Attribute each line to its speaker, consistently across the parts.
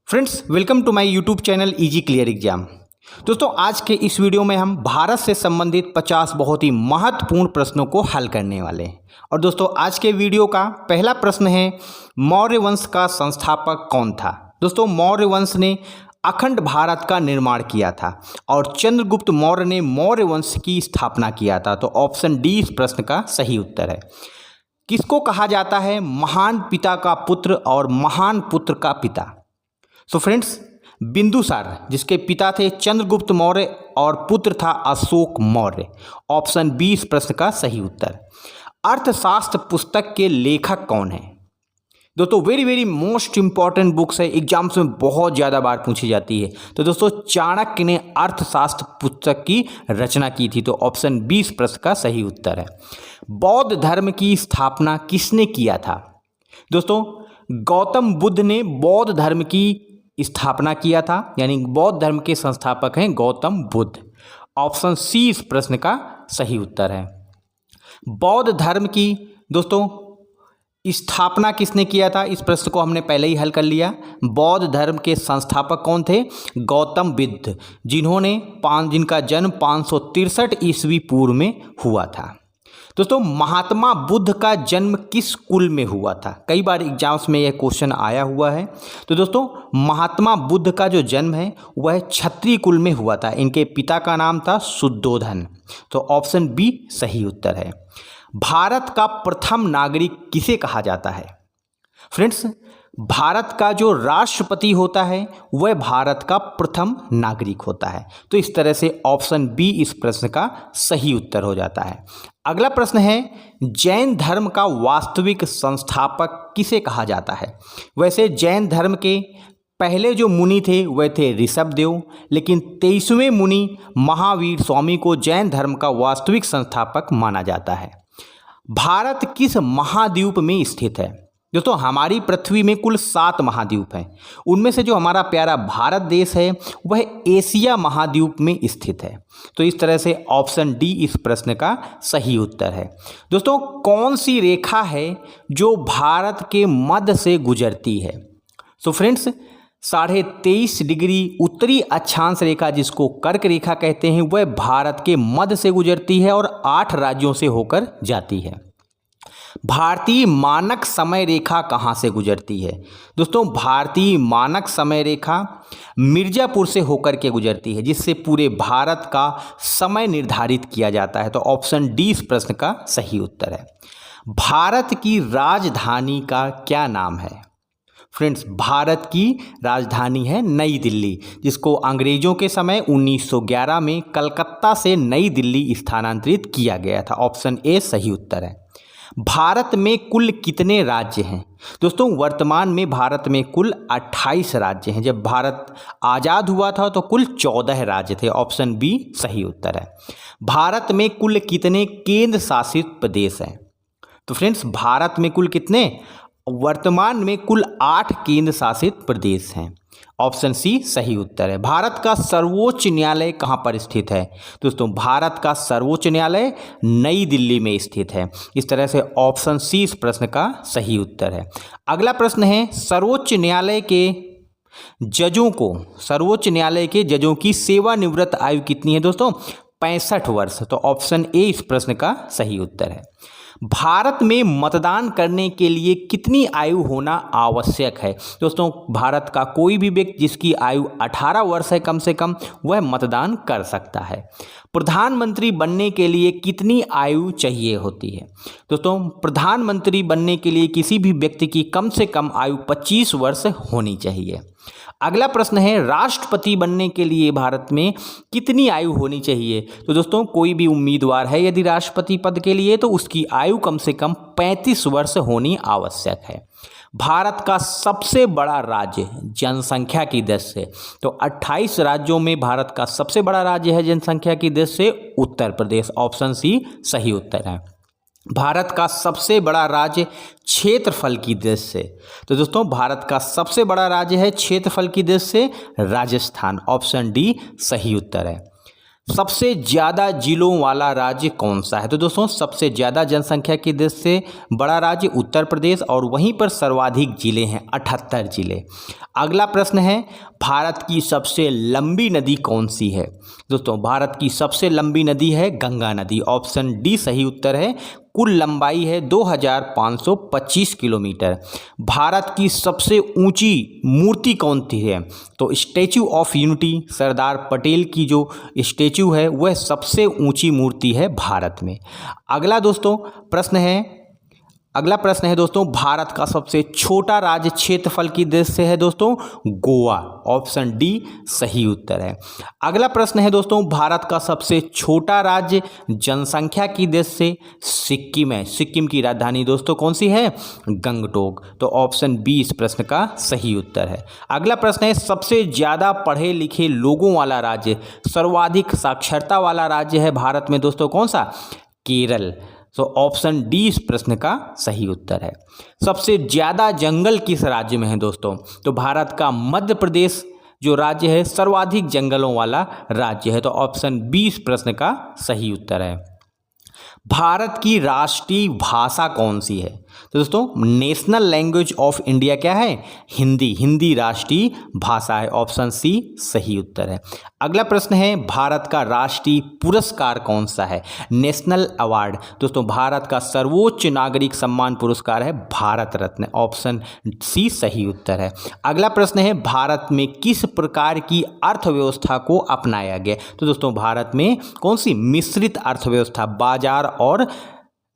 Speaker 1: Friends welcome to my YouTube channel easy clear exam. दोस्तों आज के इस वीडियो में हम भारत से संबंधित 50 बहुत ही महत्वपूर्ण प्रश्नों को हल करने वाले हैं। और दोस्तों आज के वीडियो का पहला प्रश्न है, मौर्य वंश का संस्थापक कौन था। दोस्तों मौर्य वंश ने अखंड भारत का निर्माण किया था और चंद्रगुप्त मौर्य ने मौर्य वंश की स्थापना किया था। तो ऑप्शन डी इस प्रश्न का सही उत्तर है। किसको कहा जाता है महान पिता का पुत्र और महान पुत्र का पिता। सो फ्रेंड्स बिंदुसार जिसके पिता थे चंद्रगुप्त मौर्य और पुत्र था अशोक मौर्य। ऑप्शन बी इस प्रश्न का सही उत्तर। अर्थशास्त्र पुस्तक के लेखक कौन है। दोस्तों वेरी मोस्ट इंपॉर्टेंट बुक्स है, एग्जाम्स में बहुत ज़्यादा बार पूछी जाती है। तो दोस्तों चाणक्य ने अर्थशास्त्र पुस्तक की रचना की थी। तो ऑप्शन बी इस प्रश्न का सही उत्तर है। बौद्ध धर्म की स्थापना किसने किया था। दोस्तों गौतम बुद्ध ने बौद्ध धर्म की स्थापना किया था, यानी बौद्ध धर्म के संस्थापक हैं गौतम बुद्ध। ऑप्शन सी इस प्रश्न का सही उत्तर है। बौद्ध धर्म की दोस्तों स्थापना किसने किया था, इस प्रश्न को हमने पहले ही हल कर लिया। बौद्ध धर्म के संस्थापक कौन थे, गौतम बुद्ध, जिनका जन्म 563 ईस्वी पूर्व में हुआ था। दोस्तों महात्मा बुद्ध का जन्म किस कुल में हुआ था। कई बार एग्जाम्स में यह क्वेश्चन आया हुआ है। तो दोस्तों महात्मा बुद्ध का जो जन्म है वह क्षत्रिय कुल में हुआ था। इनके पिता का नाम था शुद्धोधन। तो ऑप्शन बी सही उत्तर है। भारत का प्रथम नागरिक किसे कहा जाता है। फ्रेंड्स भारत का जो राष्ट्रपति होता है वह भारत का प्रथम नागरिक होता है। तो इस तरह से ऑप्शन बी इस प्रश्न का सही उत्तर हो जाता है। अगला प्रश्न है, जैन धर्म का वास्तविक संस्थापक किसे कहा जाता है। वैसे जैन धर्म के पहले जो मुनि थे वह थे ऋषभदेव, लेकिन 23वें मुनि महावीर स्वामी को जैन धर्म का वास्तविक संस्थापक माना जाता है। भारत किस महाद्वीप में स्थित है। दोस्तों हमारी पृथ्वी में कुल 7 महाद्वीप हैं। उनमें से जो हमारा प्यारा भारत देश है वह एशिया महाद्वीप में स्थित है। तो इस तरह से ऑप्शन डी इस प्रश्न का सही उत्तर है। दोस्तों कौन सी रेखा है जो भारत के मध्य से गुजरती है। सो फ्रेंड्स 23.5 डिग्री उत्तरी अक्षांश रेखा जिसको कर्क रेखा कहते हैं वह भारत के मध्य से गुजरती है और 8 राज्यों से होकर जाती है। भारतीय मानक समय रेखा कहाँ से गुजरती है। दोस्तों भारतीय मानक समय रेखा मिर्जापुर से होकर के गुजरती है, जिससे पूरे भारत का समय निर्धारित किया जाता है। तो ऑप्शन डी इस प्रश्न का सही उत्तर है। भारत की राजधानी का क्या नाम है। फ्रेंड्स भारत की राजधानी है नई दिल्ली, जिसको अंग्रेजों के समय 1911 में कलकत्ता से नई दिल्ली स्थानांतरित किया गया था। ऑप्शन ए सही उत्तर है। भारत में कुल कितने राज्य हैं। दोस्तों वर्तमान में भारत में कुल 28 राज्य हैं। जब भारत आज़ाद हुआ था तो कुल 14 राज्य थे। ऑप्शन बी सही उत्तर है। भारत में कुल कितने केंद्र शासित प्रदेश हैं। तो फ्रेंड्स भारत में कुल कितने, वर्तमान में कुल 8 केंद्र शासित प्रदेश हैं। ऑप्शन सी सही उत्तर है। भारत का सर्वोच्च न्यायालय कहाँ पर स्थित है। दोस्तों भारत का सर्वोच्च न्यायालय नई दिल्ली में स्थित है। इस तरह से ऑप्शन सी इस प्रश्न का सही उत्तर है। अगला प्रश्न है, सर्वोच्च न्यायालय के जजों की सेवानिवृत्त आयु कितनी है। दोस्तों 65 वर्ष। तो ऑप्शन ए इस प्रश्न का सही उत्तर है। भारत में मतदान करने के लिए कितनी आयु होना आवश्यक है। दोस्तों भारत का कोई भी व्यक्ति जिसकी आयु 18 वर्ष है कम से कम वह मतदान कर सकता है। प्रधानमंत्री बनने के लिए कितनी आयु चाहिए होती है। दोस्तों प्रधानमंत्री बनने के लिए किसी भी व्यक्ति की कम से कम आयु 25 वर्ष होनी चाहिए। अगला प्रश्न है, राष्ट्रपति बनने के लिए भारत में कितनी आयु होनी चाहिए। तो दोस्तों कोई भी उम्मीदवार है यदि राष्ट्रपति पद के लिए तो उसकी आयु कम से कम 35 वर्ष होनी आवश्यक है। भारत का सबसे बड़ा राज्य जनसंख्या की दृष्टि से, तो 28 राज्यों में भारत का सबसे बड़ा राज्य है जनसंख्या की दृष्टि से उत्तर प्रदेश। ऑप्शन सी सही उत्तर है। भारत का सबसे बड़ा राज्य क्षेत्रफल की दृष्टि से, तो दोस्तों भारत का सबसे बड़ा राज्य है क्षेत्रफल की दृष्टि से राजस्थान। ऑप्शन डी सही उत्तर है। सबसे ज़्यादा जिलों वाला राज्य कौन सा है? तो दोस्तों सबसे ज़्यादा जनसंख्या की दृष्टि से बड़ा राज्य उत्तर प्रदेश और वहीं पर सर्वाधिक जिले हैं 78 जिले। अगला प्रश्न है भारत की सबसे लंबी नदी कौन सी है? दोस्तों भारत की सबसे लंबी नदी है गंगा नदी। ऑप्शन डी सही उत्तर है। कुल लंबाई है 2525 किलोमीटर। भारत की सबसे ऊंची मूर्ति कौन सी है? तो statue of unity Sardar Patel की जो स्टैचू है वह सबसे ऊंची मूर्ति है भारत में। अगला प्रश्न है दोस्तों भारत का सबसे छोटा राज्य क्षेत्रफल की दृष्टि से है दोस्तों गोवा। ऑप्शन डी सही उत्तर है। अगला प्रश्न है दोस्तों भारत का सबसे छोटा राज्य जनसंख्या की दृष्टि से सिक्किम है। सिक्किम की राजधानी दोस्तों कौन सी है? गंगटोक। तो ऑप्शन बी इस प्रश्न का सही उत्तर है। अगला प्रश्न है सबसे ज़्यादा पढ़े लिखे लोगों वाला राज्य, सर्वाधिक साक्षरता वाला राज्य है भारत में दोस्तों कौन सा? केरल। तो ऑप्शन डी इस प्रश्न का सही उत्तर है। सबसे ज़्यादा जंगल किस राज्य में है दोस्तों? तो भारत का मध्य प्रदेश जो राज्य है सर्वाधिक जंगलों वाला राज्य है। तो ऑप्शन बी इस प्रश्न का सही उत्तर है। भारत की राष्ट्रीय भाषा कौन सी है? तो दोस्तों नेशनल लैंग्वेज ऑफ इंडिया क्या है? हिंदी। हिंदी राष्ट्रीय भाषा है। ऑप्शन सी सही उत्तर है। अगला प्रश्न है भारत का राष्ट्रीय पुरस्कार कौन सा है? National award. दोस्तों भारत का सर्वोच्च नागरिक सम्मान पुरस्कार है भारत रत्न। ऑप्शन सी सही उत्तर है। अगला प्रश्न है भारत में किस प्रकार की अर्थव्यवस्था को अपनाया गया? तो दोस्तों भारत में कौन सी मिश्रित अर्थव्यवस्था, बाजार और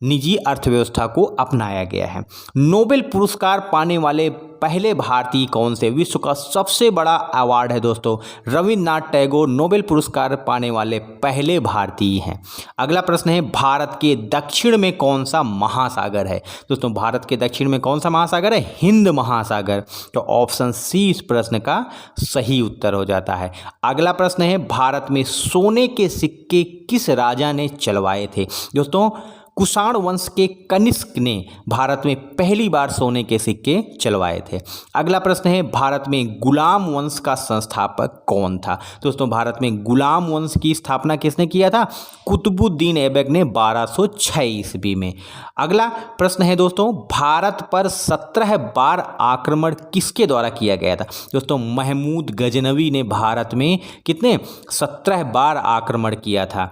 Speaker 1: निजी अर्थव्यवस्था को अपनाया गया है। नोबेल पुरस्कार पाने वाले पहले भारतीय कौन से? विश्व का सबसे बड़ा अवार्ड है दोस्तों रविन्द्रनाथ टैगोर नोबेल पुरस्कार पाने वाले पहले भारतीय हैं। अगला प्रश्न है भारत के दक्षिण में कौन सा महासागर है? दोस्तों भारत के दक्षिण में कौन सा महासागर है? हिंद महासागर। तो ऑप्शन सी इस प्रश्न का सही उत्तर हो जाता है। अगला प्रश्न है भारत में सोने के सिक्के किस राजा ने चलवाए थे? दोस्तों कुषाण वंश के कनिष्क ने भारत में पहली बार सोने के सिक्के चलवाए थे। अगला प्रश्न है भारत में गुलाम वंश का संस्थापक कौन था? दोस्तों भारत में गुलाम वंश की स्थापना किसने किया था? कुतुबुद्दीन ऐबक ने 1206 ईस्वी में। अगला प्रश्न है दोस्तों भारत पर 17 बार आक्रमण किसके द्वारा किया गया था? दोस्तों महमूद गजनवी ने भारत में कितने 17 बार आक्रमण किया था।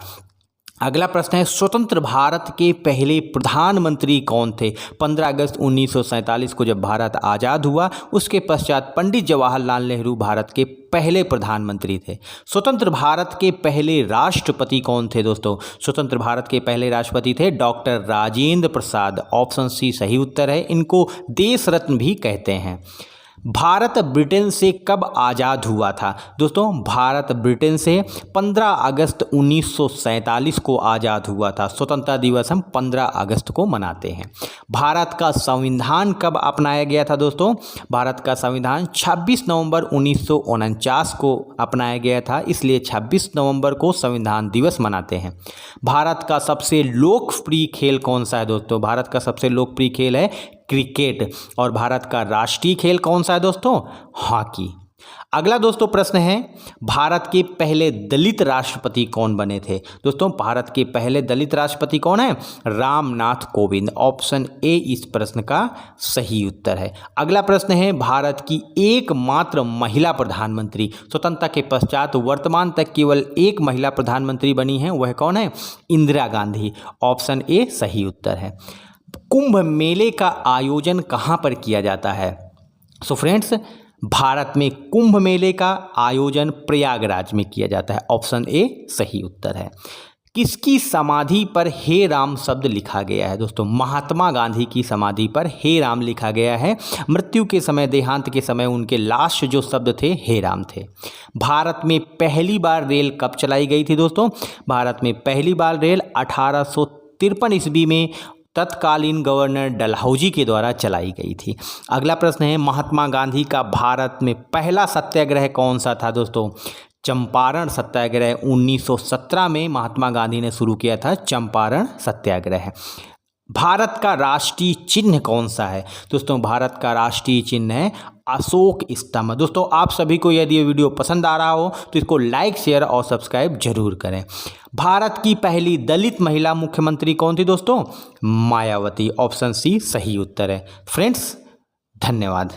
Speaker 1: अगला प्रश्न है स्वतंत्र भारत के पहले प्रधानमंत्री कौन थे? 15 अगस्त 1947 को जब भारत आज़ाद हुआ उसके पश्चात पंडित जवाहरलाल नेहरू भारत के पहले प्रधानमंत्री थे। स्वतंत्र भारत के पहले राष्ट्रपति कौन थे दोस्तों? स्वतंत्र भारत के पहले राष्ट्रपति थे doctor Rajendra Prasad. Option C सही उत्तर है। इनको देश रत्न भी कहते हैं। भारत ब्रिटेन से कब आज़ाद हुआ था? दोस्तों भारत ब्रिटेन से 15 अगस्त 1947 को आज़ाद हुआ था। स्वतंत्रता दिवस हम 15 अगस्त को मनाते हैं। भारत का संविधान कब अपनाया गया था दोस्तों? भारत का संविधान 26 नवंबर 1949 को अपनाया गया था, इसलिए 26 नवंबर को संविधान दिवस मनाते हैं। भारत का सबसे लोकप्रिय खेल कौन सा है दोस्तों? भारत का सबसे लोकप्रिय खेल है क्रिकेट। और भारत का राष्ट्रीय खेल कौन सा है दोस्तों? हॉकी। अगला दोस्तों प्रश्न है भारत के पहले दलित राष्ट्रपति कौन बने थे? दोस्तों भारत के पहले दलित राष्ट्रपति कौन है? रामनाथ कोविंद। ऑप्शन ए इस प्रश्न का सही उत्तर है। अगला प्रश्न है भारत की एकमात्र महिला प्रधानमंत्री, स्वतंत्रता के पश्चात वर्तमान तक केवल एक महिला प्रधानमंत्री बनी है, वह कौन है? इंदिरा गांधी। ऑप्शन ए सही उत्तर है। कुंभ मेले का आयोजन कहाँ पर किया जाता है? सो फ्रेंड्स भारत में कुंभ मेले का आयोजन प्रयागराज में किया जाता है। ऑप्शन ए सही उत्तर है। किसकी समाधि पर हे राम शब्द लिखा गया है? दोस्तों महात्मा गांधी की समाधि पर हे राम लिखा गया है। मृत्यु के समय, देहांत के समय उनके लास्ट जो शब्द थे हे राम थे। भारत में पहली बार रेल कब चलाई गई थी दोस्तों? भारत में पहली बार रेल 1853 ईस्वी में तत्कालीन गवर्नर डलहौजी के द्वारा चलाई गई थी। अगला प्रश्न है महात्मा गांधी का भारत में पहला सत्याग्रह कौन सा था दोस्तों? चंपारण सत्याग्रह 1917 में महात्मा गांधी ने शुरू किया था चंपारण सत्याग्रह। भारत का राष्ट्रीय चिन्ह कौन सा है? दोस्तों भारत का राष्ट्रीय चिन्ह है अशोक स्तंभ। दोस्तों आप सभी को यदि ये वीडियो पसंद आ रहा हो तो इसको लाइक शेयर और सब्सक्राइब जरूर करें। भारत की पहली दलित महिला मुख्यमंत्री कौन थी दोस्तों? मायावती। ऑप्शन सी सही उत्तर है। फ्रेंड्स धन्यवाद।